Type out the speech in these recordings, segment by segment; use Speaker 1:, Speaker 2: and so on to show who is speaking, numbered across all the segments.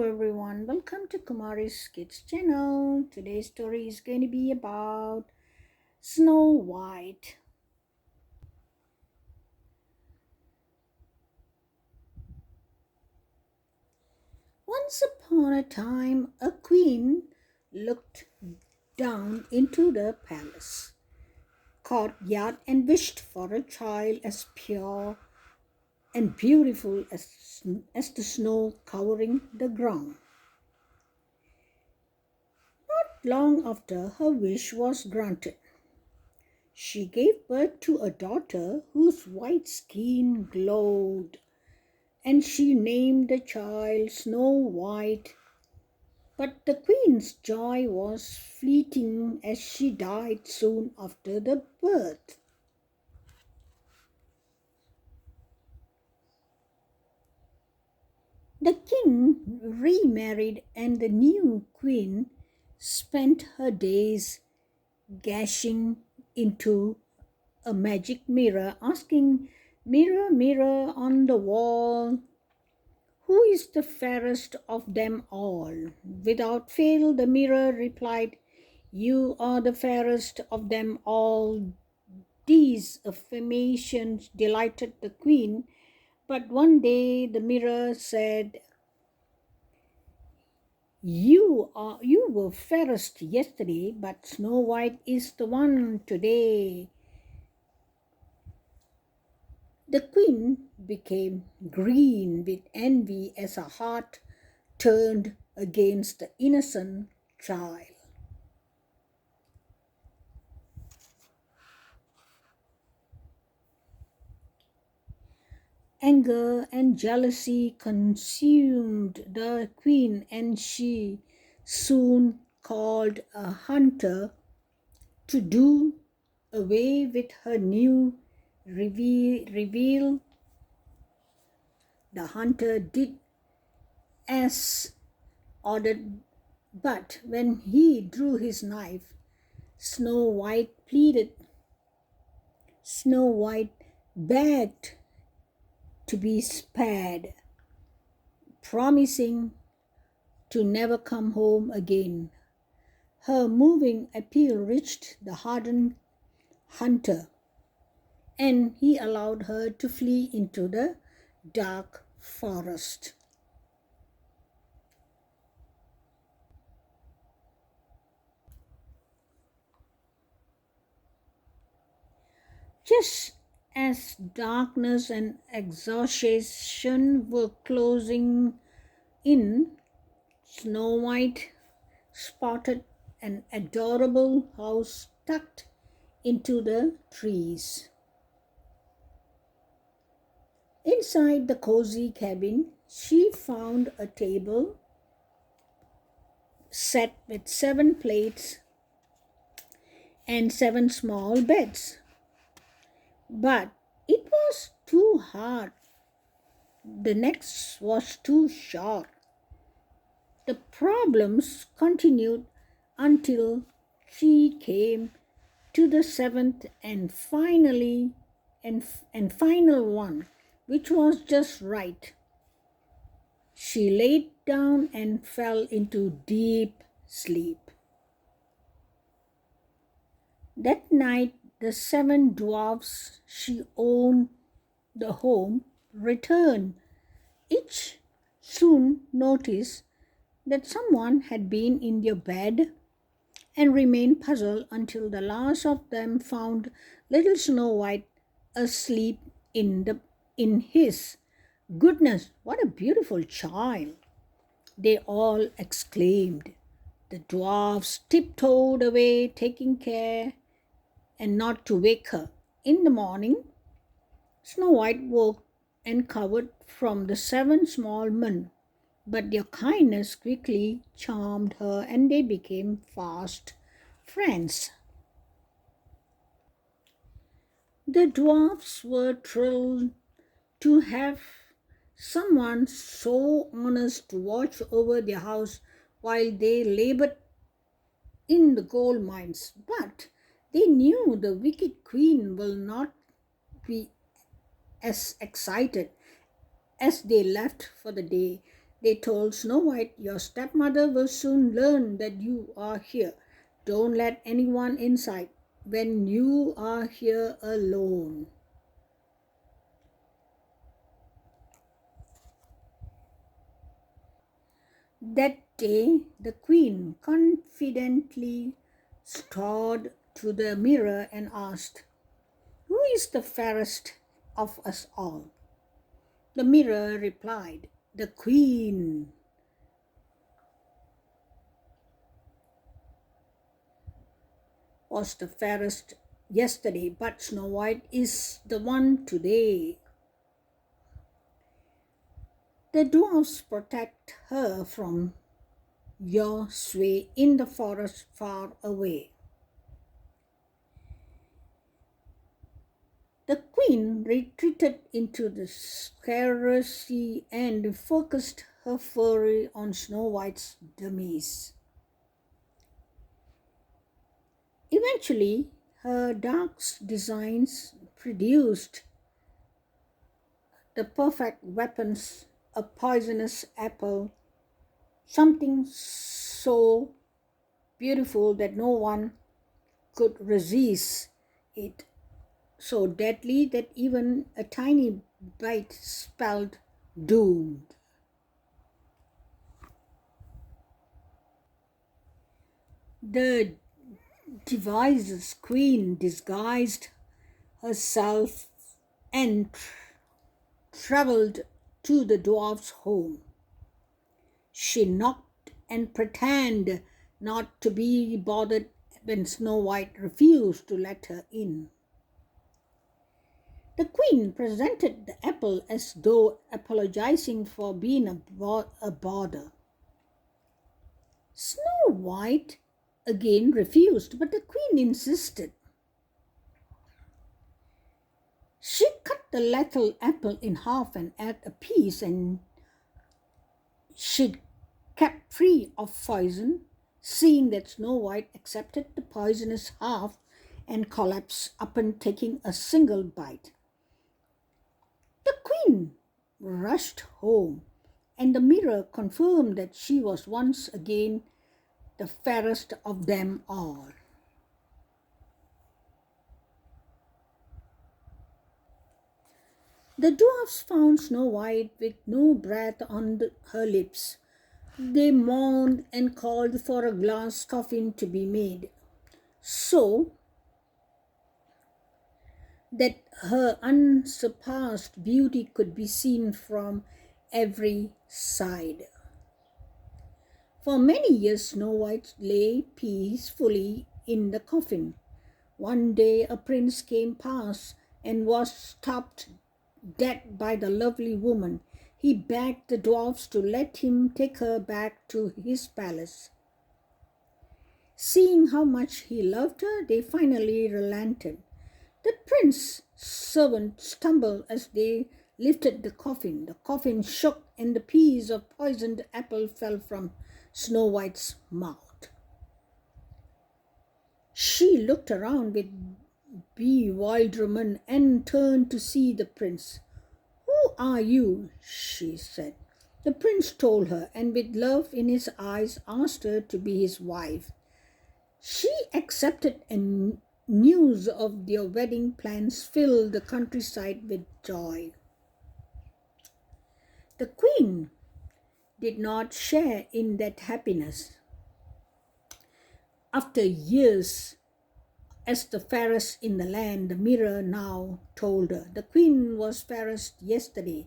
Speaker 1: everyone, welcome to Kumari's Kids channel. Today's story is going to be about Snow White. Once upon a time, a queen looked down into the palace courtyard and wished for a child as pure and beautiful as the snow covering the ground. Long after her wish was granted, she gave birth to a daughter whose white skin glowed, and she named the child Snow White. But the queen's joy was fleeting as she died soon after the birth. The king remarried, and the new queen spent her days gazing into a magic mirror, asking, "Mirror, mirror on the wall, who is the fairest of them all?" Without fail, the mirror replied, "You are the fairest of them all." These affirmations delighted the queen, but one day the mirror said, You were fairest yesterday, but Snow White is the one today." The queen became green with envy as her heart turned against the innocent child. Anger and jealousy consumed the queen, and she soon called a hunter to do away with her new reveal. The hunter did as ordered, but when he drew his knife, Snow White pleaded. Snow White begged to be spared, promising to never come home again. Her moving appeal reached the hardened hunter, and he allowed her to flee into the dark forest. Just as darkness and exhaustion were closing in, Snow White spotted an adorable house tucked into the trees. Inside the cozy cabin, she found a table set with 7 plates and 7 small beds. But it was too hard. The next was too short. The problems continued until she came to the seventh and final one, which was just right. She laid down and fell into deep sleep. That night, the 7 dwarfs she owned the home returned. Each soon noticed that someone had been in their bed and remained puzzled until the last of them found little Snow White asleep in his. "Goodness, what a beautiful child!" they all exclaimed. The dwarfs tiptoed away, taking care and not to wake her. In the morning, Snow White woke and covered from the 7 small men, but their kindness quickly charmed her and they became fast friends. The dwarfs were thrilled to have someone so honest to watch over their house while they labored in the gold mines. But they knew the wicked queen will not be as excited as they left for the day. They told Snow White, "Your stepmother will soon learn that you are here. Don't let anyone inside when you are here alone." That day, the queen confidently strode to the mirror and asked, "Who is the fairest of us all?" The mirror replied, "The queen." Was the fairest yesterday, but Snow White is the one today. The dwarfs protect her from your sway in the forest far away. The queen retreated into the secrecy and focused her fury on Snow White's demise. Eventually, her dark designs produced the perfect weapons, a poisonous apple, something so beautiful that no one could resist it, so deadly that even a tiny bite spelled doom. The device's queen disguised herself and traveled to the dwarf's home. She knocked and pretended not to be bothered when Snow White refused to let her in. The queen presented the apple as though apologizing for being a bother. Snow White again refused, but the queen insisted. She cut the little apple in half and ate a piece, and she kept free of poison. Seeing that Snow White accepted the poisonous half and collapsed upon taking a single bite. The queen rushed home, and the mirror confirmed that she was once again the fairest of them all. The dwarfs found Snow White with no breath on her lips. They mourned and called for a glass coffin to be made, so that her unsurpassed beauty could be seen from every side. For many years, Snow White lay peacefully in the coffin. One day, a prince came past and was stopped dead by the lovely woman. He begged the dwarfs to let him take her back to his palace. Seeing how much he loved her, they finally relented. The prince's servant stumbled as they lifted the coffin. The coffin shook and the piece of poisoned apple fell from Snow White's mouth. She looked around with bewilderment and turned to see the prince. "Who are you?" she said. The prince told her, and with love in his eyes asked her to be his wife. She accepted, and news of their wedding plans filled the countryside with joy. The queen did not share in that happiness. After years as the fairest in the land, the mirror now told her, "The queen was fairest yesterday,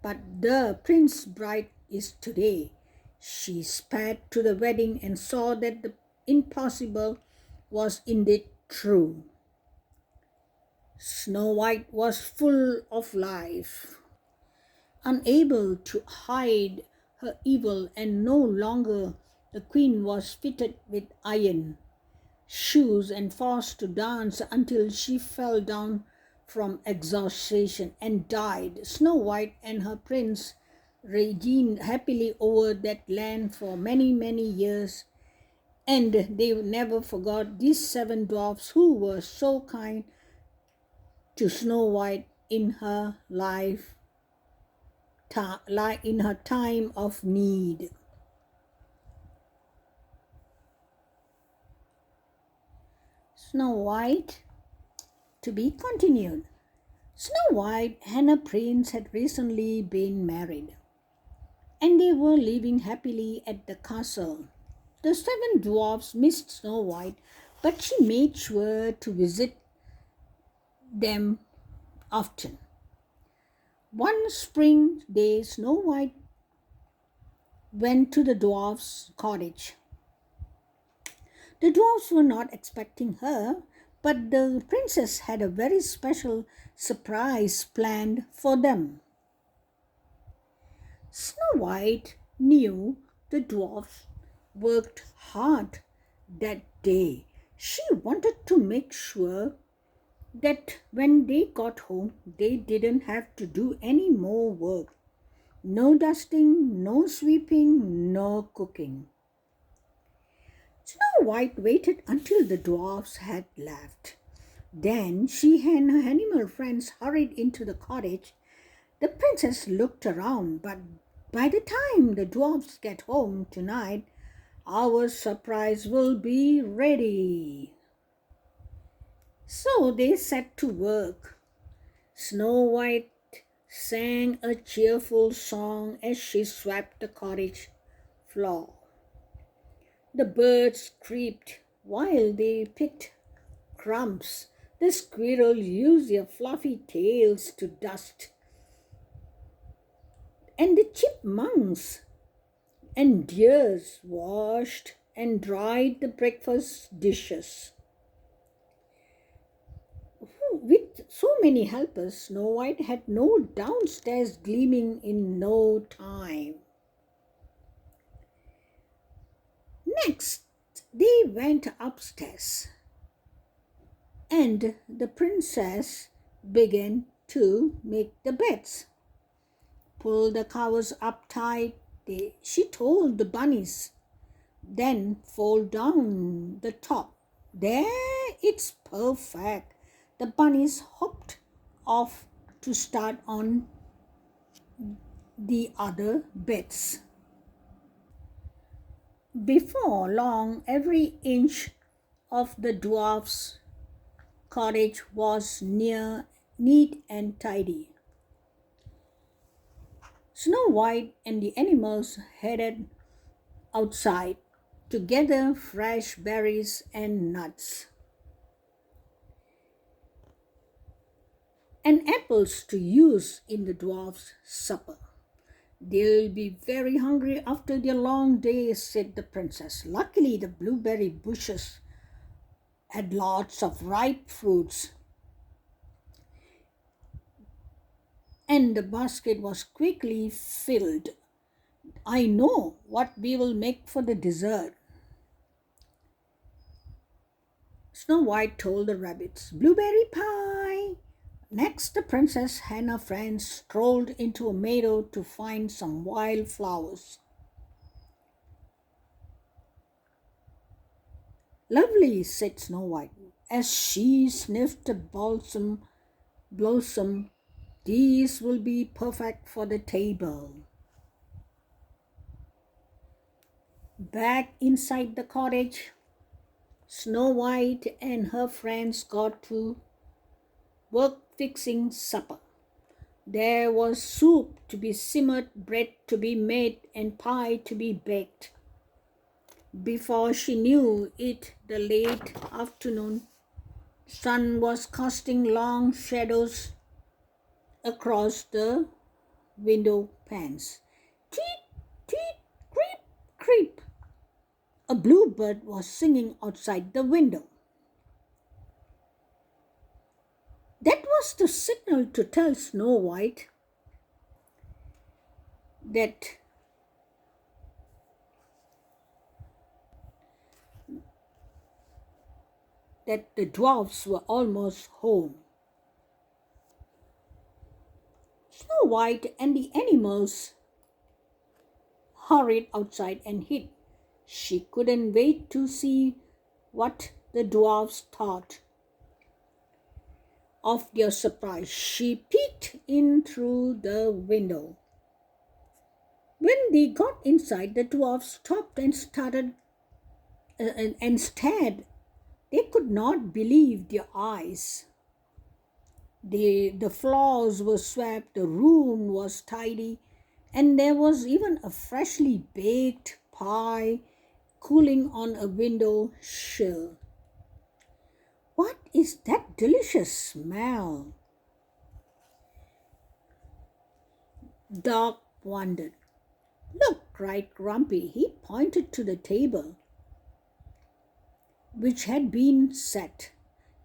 Speaker 1: but the prince's bride is today." She sped to the wedding and saw that the impossible was indeed true. Snow White was full of life, unable to hide her evil, and no longer the queen was fitted with iron shoes and forced to dance until she fell down from exhaustion and died. Snow White and her prince reigned happily over that land for many, many years, and they never forgot these 7 dwarfs who were so kind to Snow White in her lifetime. in her time of need. Snow White, to be continued. Snow White and her prince had recently been married, and they were living happily at the castle. The seven dwarfs missed Snow White, but she made sure to visit them often. One spring day, Snow White went to the dwarfs' cottage. The dwarfs were not expecting her, but the princess had a very special surprise planned for them. Snow White knew the dwarfs worked hard that day. She wanted to make sure that when they got home, they didn't have to do any more work. No dusting, no sweeping, no cooking. Snow White waited until the dwarfs had left. Then she and her animal friends hurried into the cottage. The princess looked around, but by the time the dwarfs get home tonight, our surprise will be ready. So they set to work. Snow White sang a cheerful song as she swept the cottage floor. The birds creeped while they picked crumbs. The squirrels used their fluffy tails to dust. And the chipmunks and deers washed and dried the breakfast dishes. With so many helpers, Snow White had no downstairs gleaming in no time. Next, they went upstairs, and the princess began to make the beds. Pull the covers up tight, she told the bunnies. Then fold down the top. There, it's perfect. The bunnies hopped off to start on the other beds. Before long, every inch of the dwarf's cottage was neat and tidy. Snow White and the animals headed outside to gather fresh berries and nuts, and apples to use in the dwarf's supper. They'll be very hungry after their long day, said the princess. Luckily, the blueberry bushes had lots of ripe fruits, and the basket was quickly filled. I know what we will make for the dessert, Snow White told the rabbits. Blueberry pie! Next, the princess and her friends strolled into a meadow to find some wild flowers. Lovely, said Snow White, as she sniffed the blossom. These will be perfect for the table. Back inside the cottage, Snow White and her friends got to work fixing supper. There was soup to be simmered, bread to be made, and pie to be baked. Before she knew it, the late afternoon sun was casting long shadows across the window panes. Teet, teet, creep, creep. A bluebird was singing outside the window. That was the signal to tell Snow White that the dwarfs were almost home. Snow White and the animals hurried outside and hid. She couldn't wait to see what the dwarfs thought of their surprise. She peeked in through the window. When they got inside, the dwarfs stopped and and stared. They could not believe their eyes. The floors were swept, the room was tidy, and there was even a freshly baked pie cooling on a window sill. What is that delicious smell? Doc wondered. Look, cried Grumpy. He pointed to the table, which had been set.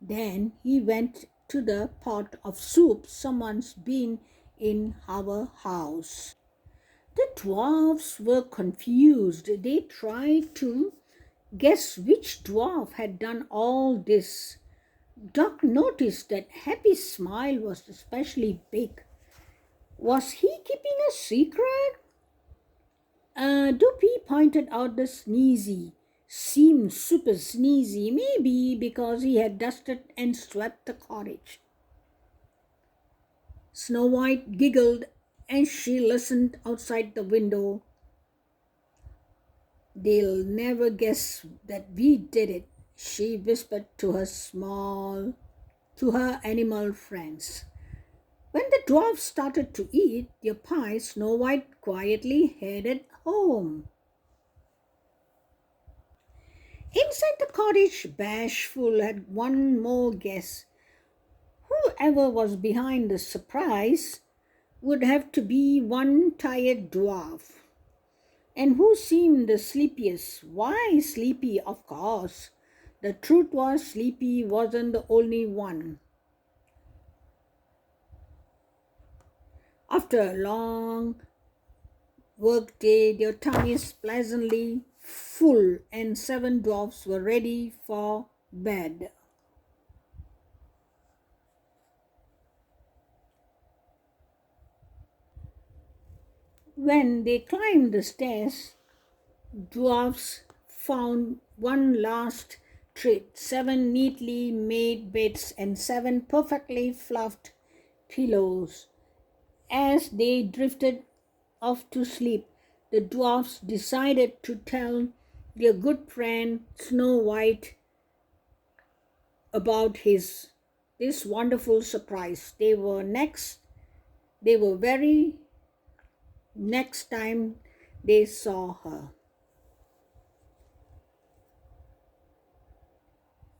Speaker 1: Then he went to the pot of soup someone's been in our house. The dwarfs were confused. They tried to guess which dwarf had done all this. Doc noticed that Happy's smile was especially big. Was he keeping a secret? Dopey pointed out the sneezy. Seemed super sneezy, maybe because he had dusted and swept the cottage. Snow White giggled and she listened outside the window. They'll never guess that we did it, she whispered to her animal friends. When the dwarfs started to eat their pie, Snow White quietly headed home. Inside the cottage, Bashful had one more guess. Whoever was behind the surprise would have to be one tired dwarf. And who seemed the sleepiest? Why, Sleepy, of course. The truth was, Sleepy wasn't the only one. After a long work day, their tummies pleasantly full, and 7 dwarfs were ready for bed. When they climbed the stairs, dwarfs found one last treat: 7 neatly made beds and 7 perfectly fluffed pillows. As they drifted off to sleep, the dwarfs decided to tell their good friend Snow White about this wonderful surprise. They were very next time they saw her.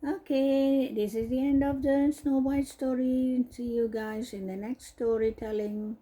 Speaker 1: Okay, this is the end of the Snow White story. See you guys in the next storytelling.